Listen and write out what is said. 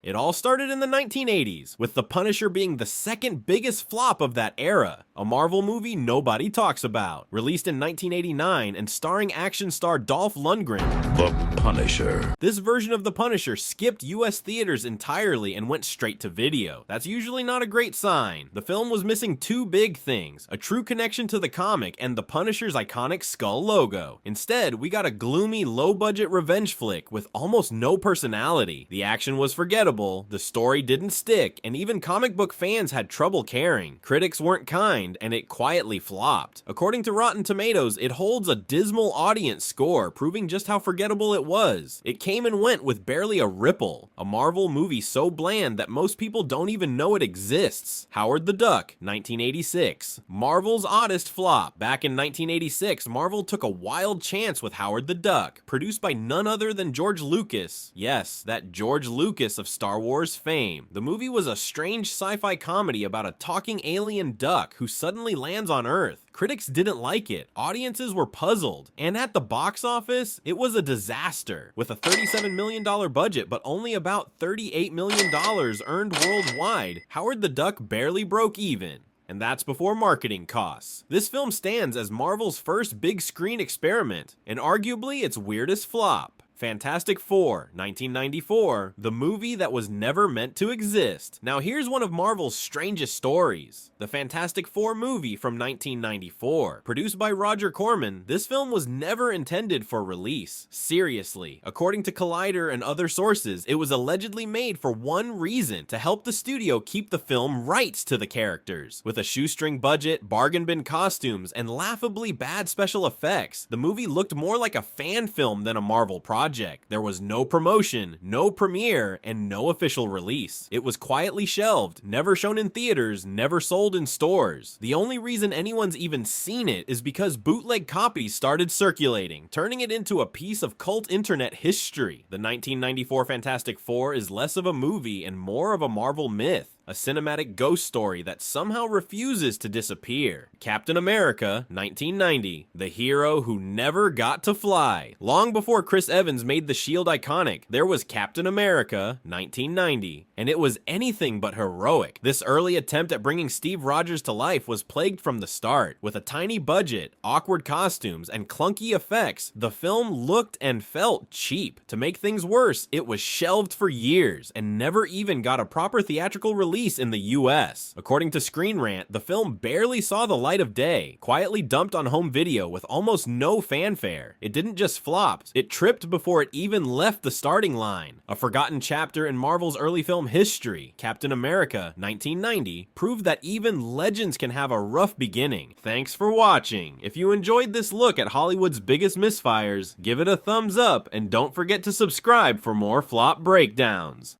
It all started in the 1980s, with The Punisher being the second biggest flop of that era, a Marvel movie nobody talks about. Released in 1989 and starring action star Dolph Lundgren, The Punisher. this version of The Punisher skipped US theaters entirely and went straight to video. That's usually not a great sign. The film was missing two big things: a true connection to the comic and The Punisher's iconic skull logo. Instead, we got a gloomy, low-budget revenge flick with almost no personality. The action was forgettable, the story didn't stick, and even comic book fans had trouble caring. Critics weren't kind, and it quietly flopped. According to Rotten Tomatoes, it holds a dismal audience score, proving just how forgettable it was. It came and went with barely a ripple. A Marvel movie so bland that most people don't even know it exists. Howard the Duck, 1986. Marvel's oddest flop. Back in 1986, Marvel took a wild chance with Howard the Duck, produced by none other than George Lucas. Yes, that George Lucas of Star Wars fame. The movie was a strange sci-fi comedy about a talking alien duck who suddenly lands on Earth. Critics didn't like it, audiences were puzzled, and at the box office, it was a disaster. With a $37 million budget but only about $38 million earned worldwide, Howard the Duck barely broke even. And that's before marketing costs. This film stands as Marvel's first big screen experiment, and arguably its weirdest flop. Fantastic Four, 1994, the movie that was never meant to exist. Now here's one of Marvel's strangest stories. The Fantastic Four movie from 1994. Produced by Roger Corman, this film was never intended for release. Seriously. According to Collider and other sources, it was allegedly made for one reason: to help the studio keep the film rights to the characters. With a shoestring budget, bargain bin costumes, and laughably bad special effects, the movie looked more like a fan film than a Marvel project. There was no promotion, no premiere, and no official release. It was quietly shelved, never shown in theaters, never sold in stores. The only reason anyone's even seen it is because bootleg copies started circulating, turning it into a piece of cult internet history. The 1994 Fantastic Four is less of a movie and more of a Marvel myth. A cinematic ghost story that somehow refuses to disappear. Captain America, 1990, the hero who never got to fly. Long before Chris Evans made the shield iconic, there was Captain America, 1990, and it was anything but heroic. This early attempt at bringing Steve Rogers to life was plagued from the start. With a tiny budget, awkward costumes, and clunky effects, the film looked and felt cheap. To make things worse, it was shelved for years and never even got a proper theatrical release in the US. According to Screen Rant, the film barely saw the light of day, quietly dumped on home video with almost no fanfare. It didn't just flop, it tripped before it even left the starting line. A forgotten chapter in Marvel's early film history, Captain America, 1990, proved that even legends can have a rough beginning. Thanks for watching. If you enjoyed this look at Hollywood's biggest misfires, give it a thumbs up and don't forget to subscribe for more flop breakdowns.